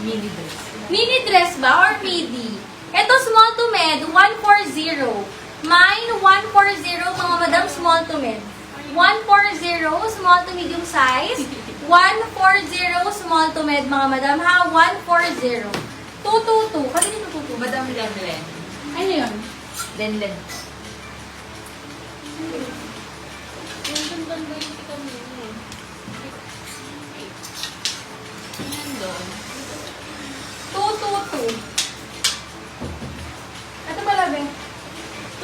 Mini dress. Mini dress ba or midi? Ito, small to med, 140. Mine, 140, mga madam, small to med. 140, small to medium size. 140, small to med, mga madam, ha? 140. 222. Kanina 222. Madam Lenlen. Ano yun? Lenlen. Yung ganda yung kita mo yun. Yan doon. 222. Ito pala, be.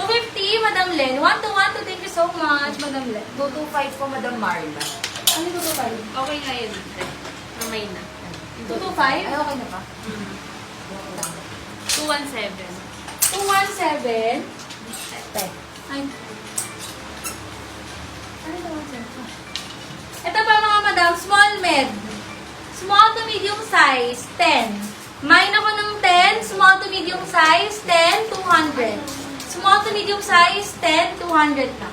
250, Madam Len. 1 to thank you so much, Madam Len. 225 po, Madam Marla. Ano yung 225? Okay nga yun. Mamay na. 225? Ay, okay na pa. 217. 217. Te. Ay. Ano yung 217? Ito pa mga madam, small med. Small to medium size, 10. Mine ako ng 10, small to medium size, 10, 200. Small to medium size, 10, 200 na.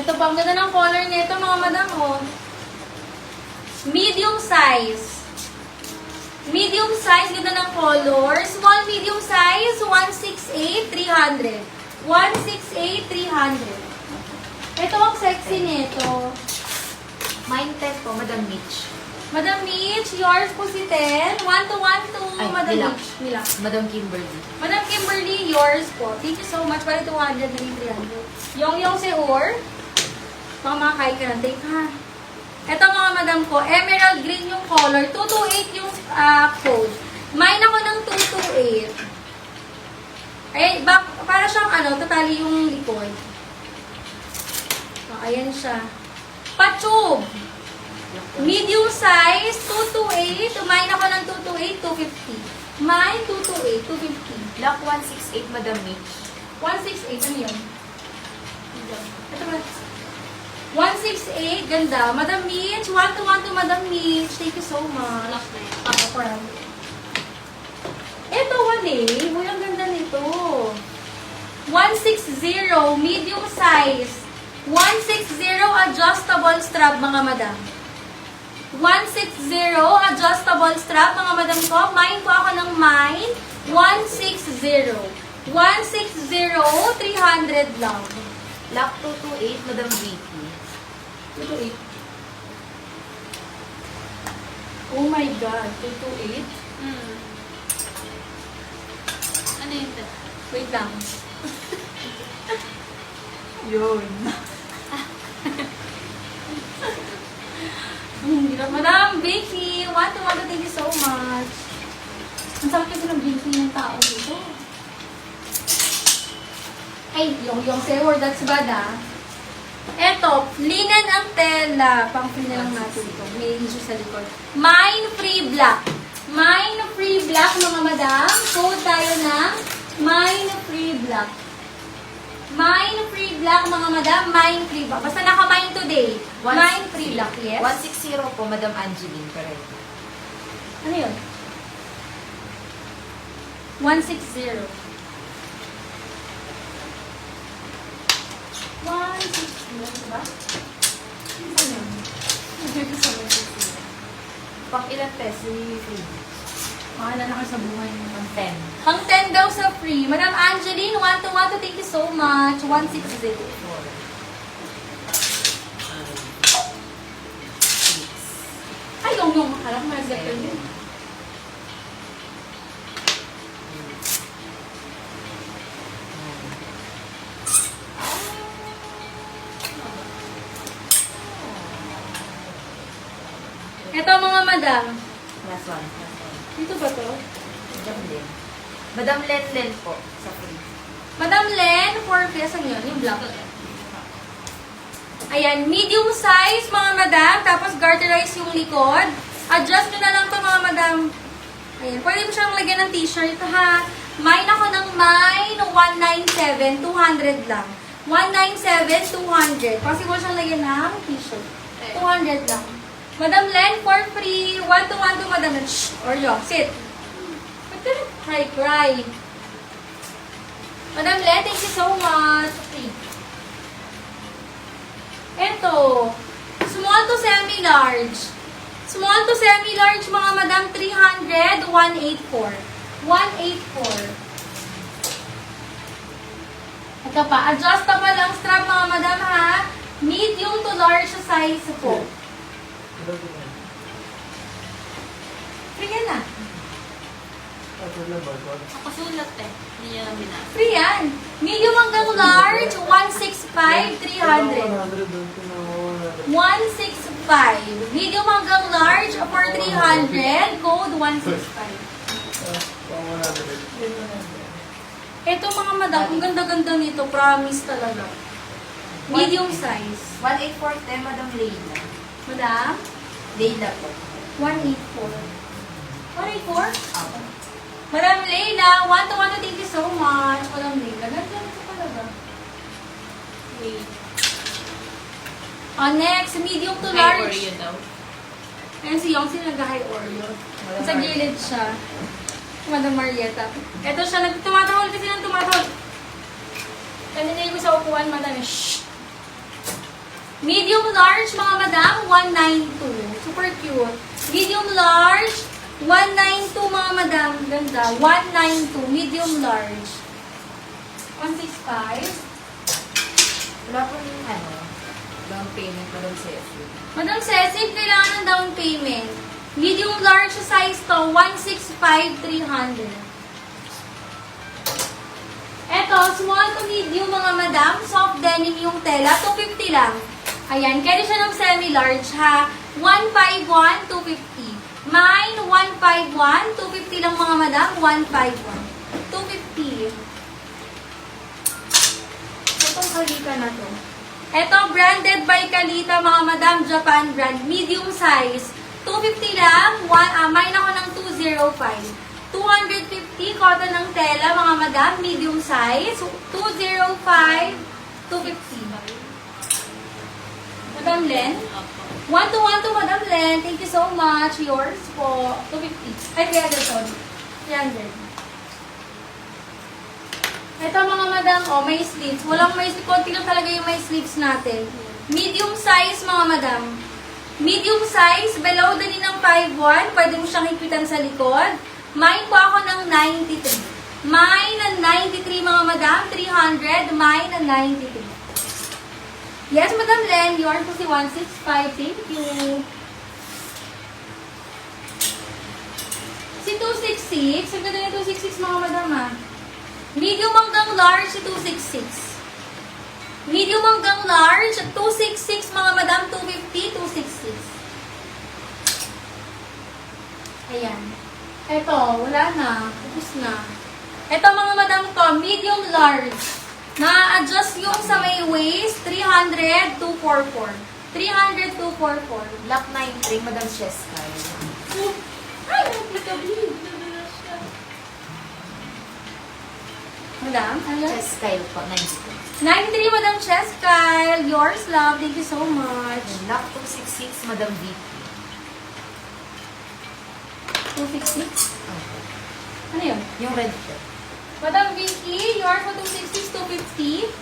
Ito pa, ang ganda ng color nito mga madam, oh. Medium size. Medium size, ganda ng color. Small, medium size, 168, 300. 168, 300. Ito ang sexy nito. Mine 10 po, Madam Mitch. Madam Mitch, yours po si 10. 1 to Ay, Madam nila. Mitch. Nila. Madam Kimberly. Madam Kimberly, yours po. Thank you so much. Pala 200, naging 300. Yung Sehor. Mga kay ka ng take, ha? Ito mga madam ko, emerald green yung color. 228 yung code. Mine ako ng 228. Ay, para siyang totally yung likod. Oh, ayan siya. Patube. Medium size, 228. Mine ako ng 228, 250. Mine, 228, 250. Black 168, Madam Mitch. 168, ano yun? Ito ba? 168, ganda. Madam Mitch, 1 to Madam Mitch. Thank you so much. Lock na yun. Ako, parang. Ito, wali. Uy, ang ganda nito. 160, medium size. 160, adjustable strap, mga madam. 160, adjustable strap, mga madam ko. Mine po ako ng mine. 160. 160, 300 lang. Black 228, Madam Vicky. 228. Oh my God, 228? Ano yun? Wait lang. Yun. Madam Vicky, want to thank you so much. Ang sakit kasi ng Vicky ng tao dito. Ay, yung Sehor, that's bad ah. Eto, linen ang tela. Pang-free na lang natin ito. May issue sa likod. Mine free black. Mine free black, mga madam. Code tayo ng mine free black. Mine free black, mga madam. Mine free black. Basta naka-mine today. Mine free black, yes? 160 po, Madam Angeline. Correct. Ano yun? 160. 160, diba? Ano yun? Pang ilan peso yung free? Mahala na kayo sa buhay mo. Pang 10. Ang 10 daw sa free. Madam Angeline, 1 to thank you so much. 160. 4. Ay, yung makarap. Mag-get yun. Ito mga madam. Last one. Dito ba to? Madam Len. Madam Len po, sa free. Madam Len, 4 pesos yun. Yung black. Ayan, medium size mga madam. Tapos garterize yung likod. Adjust nyo na lang to mga madam. Ayan, pwede mo siyang lagyan ng t-shirt ha. Mine ako ng mine, 197, 200 lang. 197, 200. Possible siyang lagyan ng t-shirt. 200 lang. Madam Len, for free. 1 to 1 to Madam Len. Shh! Oreo, sit. Ba't ka cry? Madam Len, thank you so much. Free. Eto. Small to semi-large. Small to semi-large, mga madam, 300, 184. 184. Ito pa, adjustable ang strap, mga madam, ha? Medium to large size po. Free yan na. Nakasulat eh. Hindi niya namin na. Free yan. Medium hanggang large, 165, 300. 165. Medium hanggang large for 300. Code 165. Ito mga madam, ang ganda-ganda nito. Promise talaga. Medium size. 184 te, Madam Leila. Madam? Leila po. 184. 184? Madam Leila, 1 to 1 thank you so much. Madam Leila, ganda nito talaga. Wait. Next, medium to High large. Oreo daw. Ayan si Yongsi nag-high Oreo. Sa gilid siya. Madam Marietta. Ito siya, tumatawag kasi nang tumatawag. Kanina yung sa upuan, madam. Shh! Medium large, mga madam, 192. Super cute. Medium large, 192, mga madam. Ganda. 192. Medium large. 165. Wala po yung down payment, Madam Cecil. Madam Cecil, kailangan ng down payment. Medium large size to, 165, 300. Eto, small to medium, mga madam. Soft denim yung tela, 250 lang. Ayan, kaya siya ng semi-large, ha? 151, 250. Mine, 151, 250 lang, mga madam. 151. 250. Itong kalita na to. Eto, branded by Kalita, mga madam. Japan brand. Medium size. 250 lang. Mine ako ng 205. 250, cotton ng tela, mga madam. Medium size. 205, 250. Madam Len? 1 to 1 to Madam Len. Thank you so much. Yours po. 250. Ay, 300, sorry. 300. Ito mga madam, oh, may sleeves. Walang may sleeves. Konti lang talaga yung may sleeves natin. Medium size, mga madam. Medium size, below the ng 5'1". Pwede mo siyang ipitan sa likod. Mine po ako ng 93. Mine ng 93, mga madam. 300. Mine ng 93. Yes, Madam Len, yours po si 165. Thank you. Si 266. Ang ganda ng 266, mga madam, ha. Medium hanggang large, si 266. Medium hanggang large, 266, mga madam. 250, 266. Ayan. Eto, wala na. Tapos na. Eto, mga madam to, medium large. Na-adjust yung sa may waist, 300, 244. 300, 244. Black 93, Madam Cheska. Ay, nagpagabili. Madam, ano yan? Chest style po, 92. 93, Madam Cheskyle. Yours, love. Thank you so much. Black 266, Madam VP. 266? Okay. Ano yun? Yung red po. Madam Vicky, yours for 266, 250.